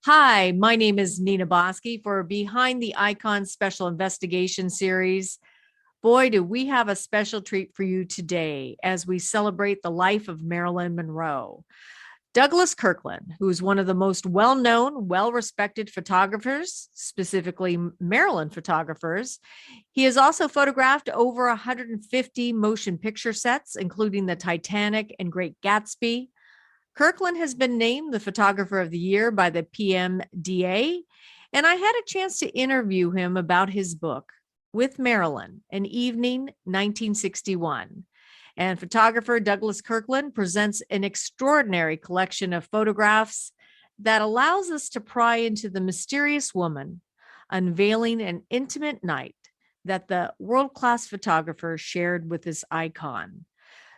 Hi, my name is Nina Boski for Behind the Icon Special Investigation Series. Boy, do we have a special treat for you today as we celebrate the life of Marilyn Monroe. Douglas Kirkland, who is one of the most well known, well respected photographers, specifically Marilyn photographers. He has also photographed over 150 motion picture sets, including the Titanic and Great Gatsby. Kirkland has been named the Photographer of the Year by the PMDA, and I had a chance to interview him about his book, With Marilyn, An Evening, 1961. And photographer Douglas Kirkland presents an extraordinary collection of photographs that allows us to pry into the mysterious woman, unveiling an intimate night that the world-class photographer shared with this icon.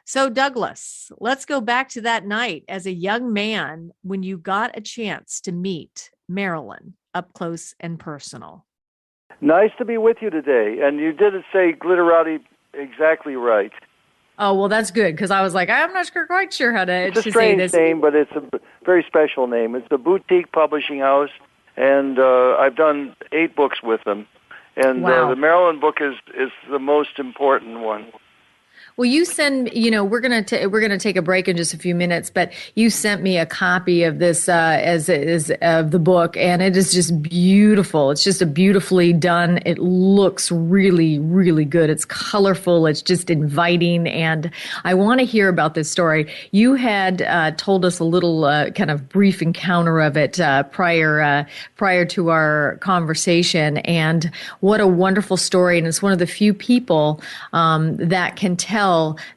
So, Douglas, let's go back to that night as a young man when you got a chance to meet Marilyn up close and personal. Nice to be with you today. And you didn't say glitterati exactly right. Oh, well, that's good, because I was like, I'm not quite sure how to, it's a to say strange this. name, but it's a very special name. It's a boutique publishing house, and I've done 8 books with them. And Wow. The Marilyn book is the most important one. Well, you send, we're gonna take a break in just a few minutes, but you sent me a copy of this as of the book, and it is just beautiful. It's just a beautifully done. It looks really, really good. It's colorful. It's just inviting, and I want to hear about this story. You had told us a little kind of brief encounter of it prior to our conversation, and what a wonderful story! And it's one of the few people that can tell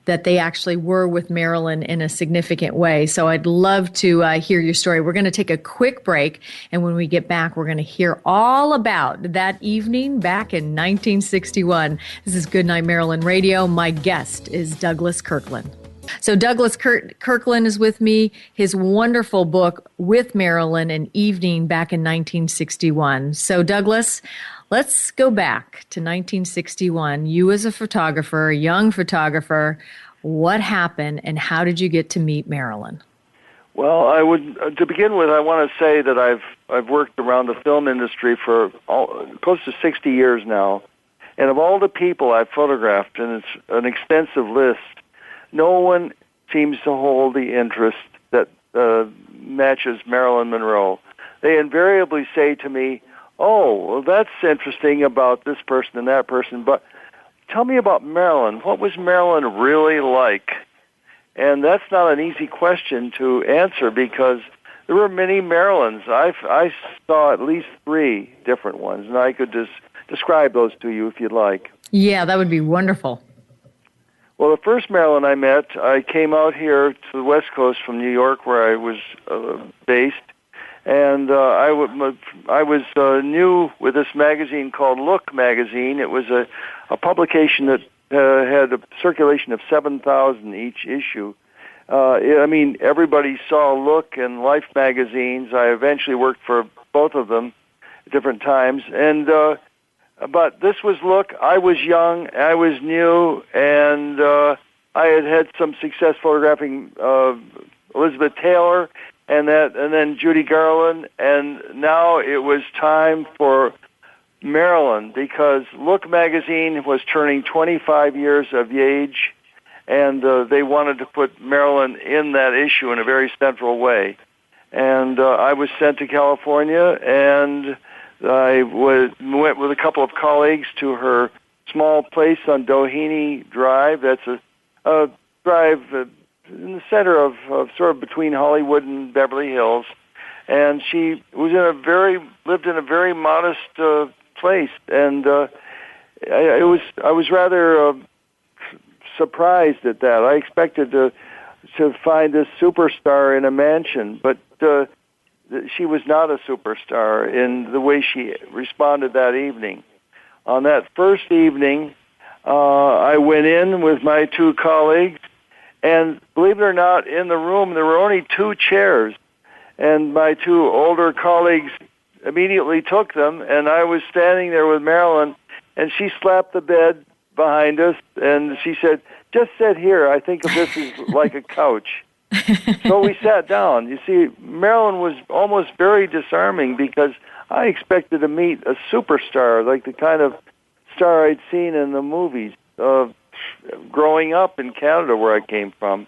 that they actually were with Marilyn in a significant way. So I'd love to hear your story. We're going to take a quick break, and when we get back, we're going to hear all about that evening back in 1961. This is Goodnight Marilyn Radio. My guest is Douglas Kirkland. So Douglas Kirkland is with me. His wonderful book, With Marilyn, An Evening back in 1961. So Douglas, let's go back to 1961. You as a photographer, a young photographer, what happened and how did you get to meet Marilyn? Well, to begin with, I want to say that I've worked around the film industry for close to 60 years now. And of all the people I've photographed, and it's an extensive list, no one seems to hold the interest that matches Marilyn Monroe. They invariably say to me, oh, well, that's interesting about this person and that person, but tell me about Marilyn. What was Marilyn really like? And that's not an easy question to answer because there were many Marilyns. I saw at least 3 different ones, and I could just describe those to you if you'd like. Yeah, that would be wonderful. Well, the first Marilyn I met, I came out here to the West Coast from New York where I was based, and I was new with this magazine called Look magazine. It was a publication that had a circulation of 7,000 each issue. Everybody saw Look and Life magazines. I eventually worked for both of them at different times, and but this was Look. I was young, I was new, and I had some success photographing Elizabeth Taylor and then Judy Garland, and now it was time for Marilyn because Look magazine was turning 25 years of age, and they wanted to put Marilyn in that issue in a very central way. And I was sent to California, and I went with a couple of colleagues to her small place on Doheny Drive. That's a drive in the center of sort of between Hollywood and Beverly Hills. And she was lived in a very modest place. And I was rather surprised at that. I expected to find this superstar in a mansion, but she was not a superstar in the way she responded that evening. On that first evening, I went in with my 2 colleagues, and believe it or not, in the room there were only 2 chairs, and my 2 older colleagues immediately took them, and I was standing there with Marilyn, and she slapped the bed behind us, and she said, just sit here. I think of this as like a couch. So we sat down. You see, Marilyn was almost very disarming because I expected to meet a superstar, like the kind of star I'd seen in the movies growing up in Canada where I came from.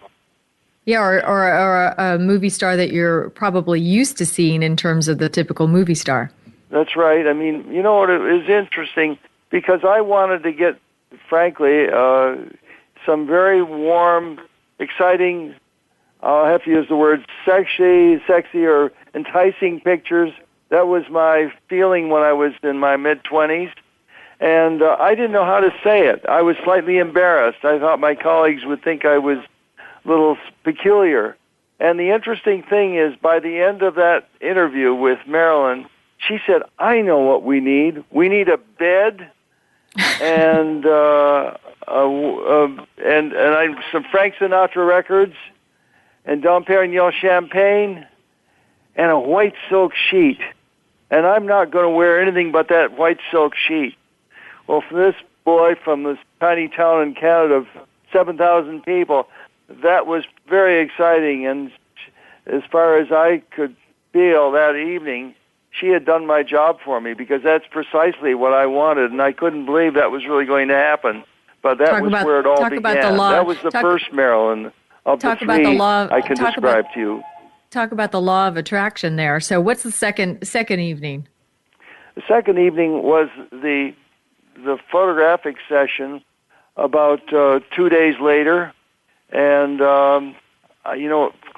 Yeah, or a movie star that you're probably used to seeing in terms of the typical movie star. That's right. I mean, you know what is interesting? Because I wanted to get, frankly, some very warm, exciting, I'll have to use the word sexy or enticing pictures. That was my feeling when I was in my mid-20s. And I didn't know how to say it. I was slightly embarrassed. I thought my colleagues would think I was a little peculiar. And the interesting thing is, by the end of that interview with Marilyn, she said, I know what we need. We need a bed and some Frank Sinatra records and Dom Perignon champagne and a white silk sheet. And I'm not going to wear anything but that white silk sheet. Well, for this boy from this tiny town in Canada of 7,000 people, that was very exciting. And as far as I could feel that evening, she had done my job for me because that's precisely what I wanted. And I couldn't believe that was really going to happen. But that was where it all began. That was the first Marilyn of the three I can describe to you. Talk about the law of attraction there. So what's the second evening? The second evening was the photographic session about 2 days later. And,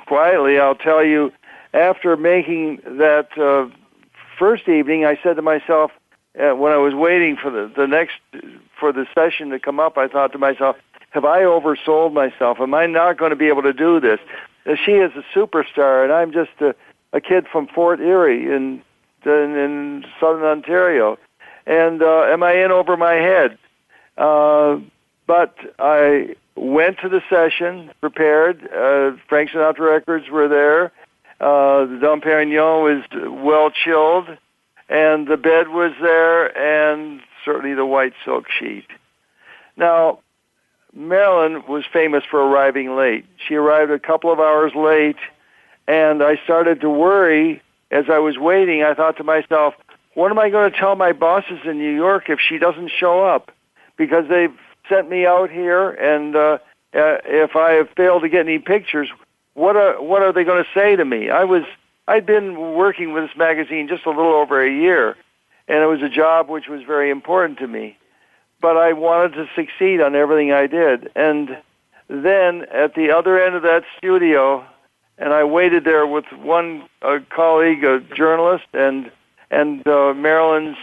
quietly I'll tell you, after making that first evening, I said to myself, when I was waiting for the session to come up, I thought to myself, have I oversold myself? Am I not going to be able to do this? She is a superstar, and I'm just a kid from Fort Erie in southern Ontario. And am I in over my head? But I went to the session, prepared. Frank Sinatra records were there. The Dom Perignon was well chilled, and the bed was there, and certainly the white silk sheet. Now, Marilyn was famous for arriving late. She arrived a couple of hours late, and I started to worry as I was waiting. I thought to myself, what am I going to tell my bosses in New York if she doesn't show up? Because they've sent me out here, and if I have failed to get any pictures, what are they going to say to me? I'd been working with this magazine just a little over a year, and it was a job which was very important to me. But I wanted to succeed on everything I did. And then at the other end of that studio, and I waited there with one colleague, a journalist, and Marilyn's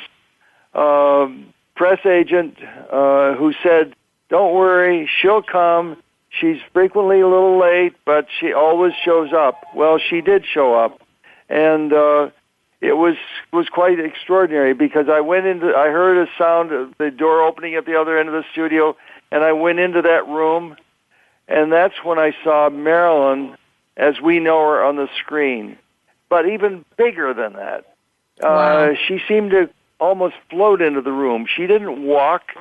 press agent, who said, "Don't worry, she'll come. She's frequently a little late, but she always shows up." Well, she did show up, and it was quite extraordinary because I heard a sound of the door opening at the other end of the studio, and I went into that room, and that's when I saw Marilyn as we know her on the screen, but even bigger than that. Wow. She seemed to almost float into the room. She didn't walk.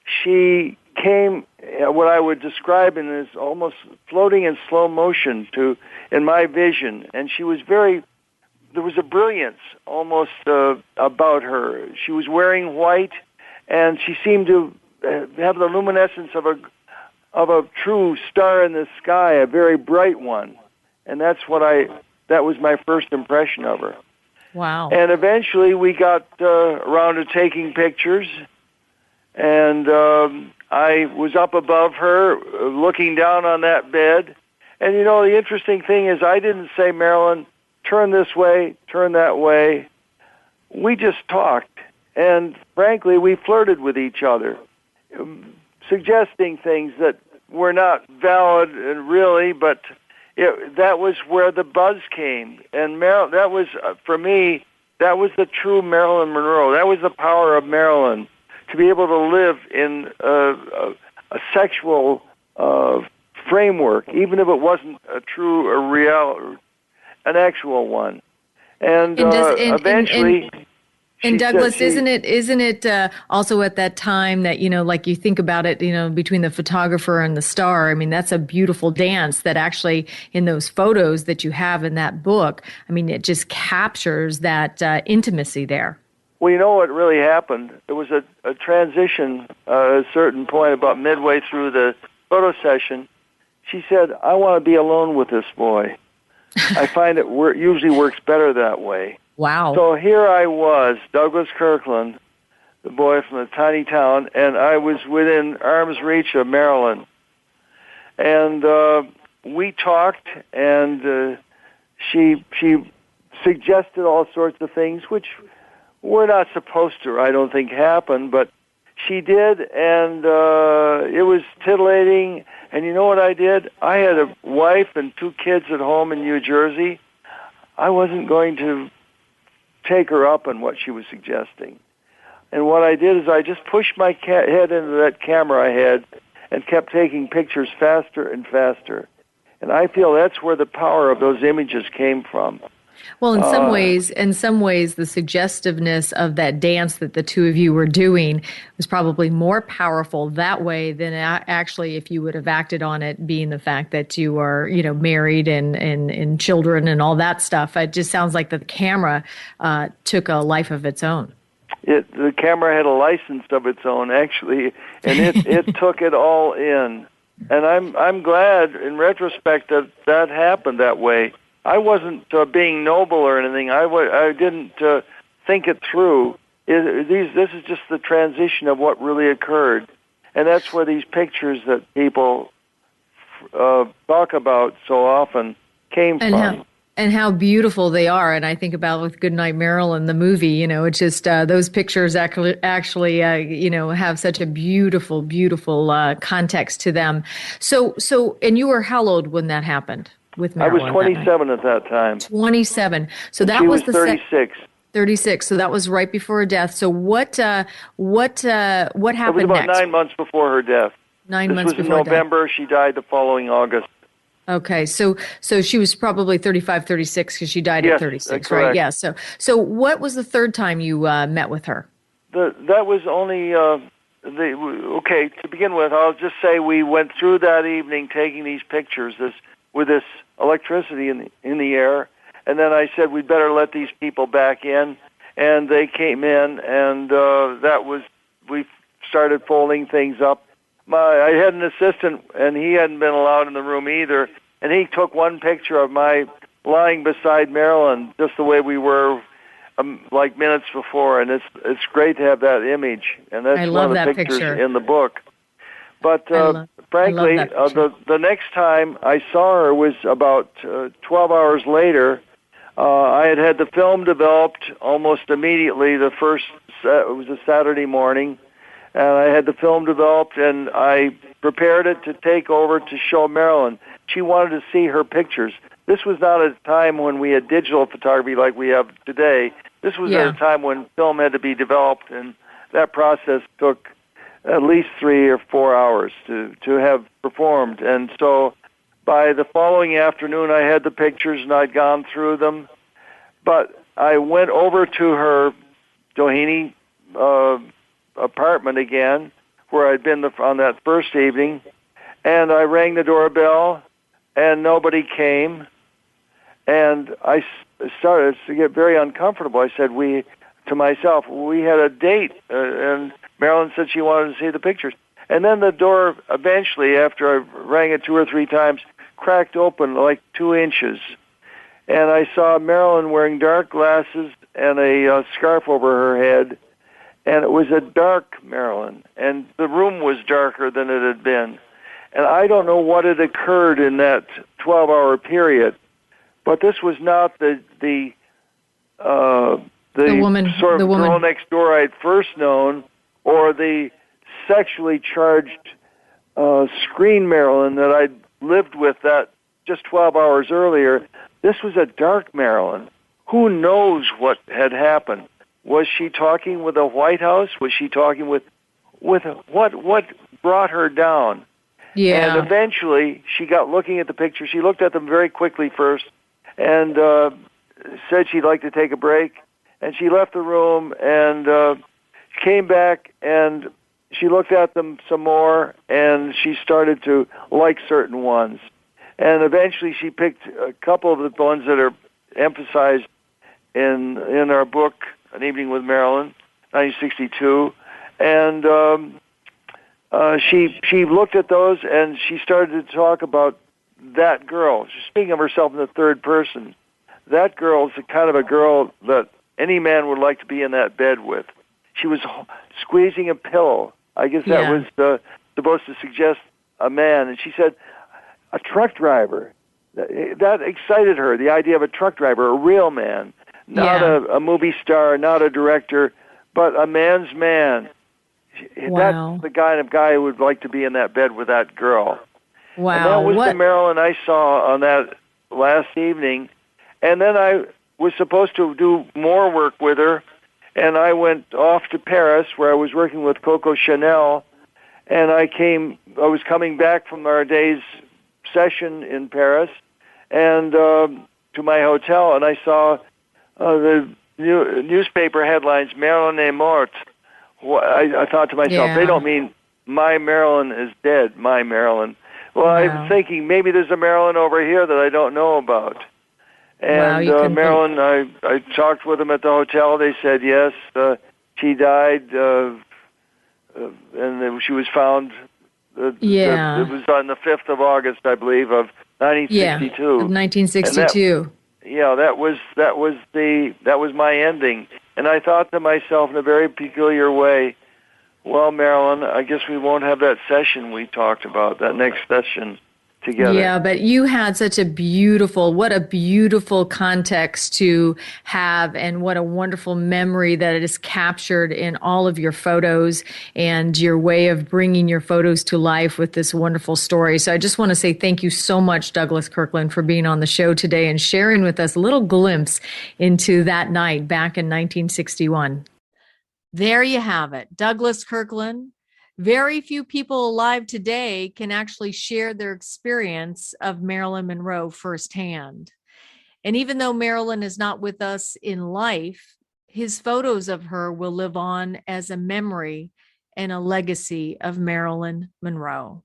She came, what I would describe as almost floating in slow motion in my vision, and she was there was a brilliance almost about her. She was wearing white, and she seemed to have the luminescence of a true star in the sky, a very bright one. And that was my first impression of her. Wow. And eventually we got around to taking pictures, and I was up above her looking down on that bed. And the interesting thing is I didn't say, "Marilyn, turn this way, turn that way." We just talked, and frankly, we flirted with each other, suggesting things that were not valid really, but that was where the buzz came. And that was, for me, that was the true Marilyn Monroe. That was the power of Marilyn, to be able to live in a sexual framework, even if it wasn't an actual one. And eventually, And Douglas, isn't it also at that time that, like you think about it, between the photographer and the star, I mean, that's a beautiful dance that actually in those photos that you have in that book, I mean, it just captures that intimacy there. Well, you know what really happened? There was a transition at a certain point about midway through the photo session. She said, I want to be alone with this boy. I find it usually works better that way. Wow. So here I was, Douglas Kirkland, the boy from a tiny town, and I was within arm's reach of Marilyn. And we talked, and she suggested all sorts of things, which were not supposed to, I don't think, happen, but she did, and it was titillating. And you know what I did? I had a wife and 2 kids at home in New Jersey. I wasn't going to take her up on what she was suggesting. And what I did is I just pushed my head into that camera I had and kept taking pictures faster and faster. And I feel that's where the power of those images came from. Well, in some ways, the suggestiveness of that dance that the two of you were doing was probably more powerful that way than actually if you would have acted on it, being the fact that you are, married and children and all that stuff. It just sounds like the camera took a life of its own. The camera had a license of its own, actually, and it took it all in. And I'm glad, in retrospect, that happened that way. I wasn't being noble or anything. I didn't think it through. This is just the transition of what really occurred. And that's where these pictures that people talk about so often came from. And how beautiful they are. And I think about with Goodnight Marilyn, the movie, it's just those pictures actually have such a beautiful, beautiful context to them. So, and you were how old when that happened? With Marilyn, I was 27 at that time. 27. So and that she was the 36. 36. So that was right before her death. So what happened next? It was about 9 months before her death. 9 months before This was in November. Death. She died the following August. Okay, so she was probably 35, 36 because she died at 36, correct. Right? Yeah. So what was the third time you met with her? That was only okay. To begin with, I'll just say we went through that evening taking these pictures with this electricity in the air, and then I said we'd better let these people back in, and they came in, and we started folding things up. I had an assistant, and he hadn't been allowed in the room either, and he took one picture of my lying beside Marilyn, just the way we were like minutes before, and it's great to have that image, and that's one of the pictures in the book. But frankly, the next time I saw her was about 12 hours later. I had the film developed almost immediately. It was a Saturday morning, and I had the film developed, and I prepared it to take over to show Marilyn. She wanted to see her pictures. This was not a time when we had digital photography like we have today. This was at a time when film had to be developed, and that process took at least 3 or 4 hours to have performed. And so by the following afternoon, I had the pictures, and I'd gone through them. But I went over to her Doheny apartment again, where I'd been on that first evening, and I rang the doorbell, and nobody came. And I started to get very uncomfortable. I said to myself, we had a date, and Marilyn said she wanted to see the pictures. And then the door eventually, after I rang it 2 or 3 times, cracked open like 2 inches. And I saw Marilyn wearing dark glasses and a scarf over her head. And it was a dark Marilyn. And the room was darker than it had been. And I don't know what had occurred in that 12-hour period. But this was not the woman, sort of girl next door I'd first known, or the sexually charged screen Marilyn that I'd lived with that just 12 hours earlier. This was a dark Marilyn. Who knows what had happened? Was she talking with the White House? Was she talking with what brought her down? Yeah. And eventually she got looking at the pictures. She looked at them very quickly first and said she'd like to take a break. and she left the room and came back, and she looked at them some more, and she started to like certain ones. And eventually she picked a couple of the ones that are emphasized in our book, An Evening with Marilyn, 1962. And she looked at those, and she started to talk about that girl. She's speaking of herself in the third person. That girl is the kind of a girl that any man would like to be in that bed with. She was squeezing a pillow. I guess that was supposed to suggest a man. And she said, a truck driver. That excited her, the idea of a truck driver, a real man, not a movie star, not a director, but a man's man. Wow. That's the kind of guy who would like to be in that bed with that girl. Wow. And that was the Marilyn I saw on that last evening. And then I was supposed to do more work with her, and I went off to Paris, where I was working with Coco Chanel, and I was coming back from our day's session in Paris, and to my hotel, and I saw the newspaper headlines, Marilyn est morte. I thought to myself, they don't mean my Marilyn is dead, my Marilyn. Well, I'm thinking maybe there's a Marilyn over here that I don't know about. And Marilyn, I talked with them at the hotel. They said, yes, she died, and she was found. It was on the 5th of August, I believe, of 1962. Yeah, of 1962. That was my ending. And I thought to myself in a very peculiar way, well, Marilyn, I guess we won't have that session we talked about, that next session together. Yeah, but you had such what a beautiful context to have, and what a wonderful memory that it is captured in all of your photos, and your way of bringing your photos to life with this wonderful story. So I just want to say thank you so much, Douglas Kirkland, for being on the show today and sharing with us a little glimpse into that night back in 1961. There you have it, Douglas Kirkland. Very few people alive today can actually share their experience of Marilyn Monroe firsthand. And even though Marilyn is not with us in life, his photos of her will live on as a memory and a legacy of Marilyn Monroe.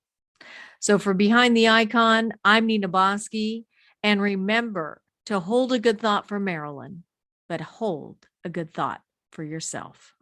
So for Behind the Icon, I'm Nina Boski. And remember to hold a good thought for Marilyn, but hold a good thought for yourself.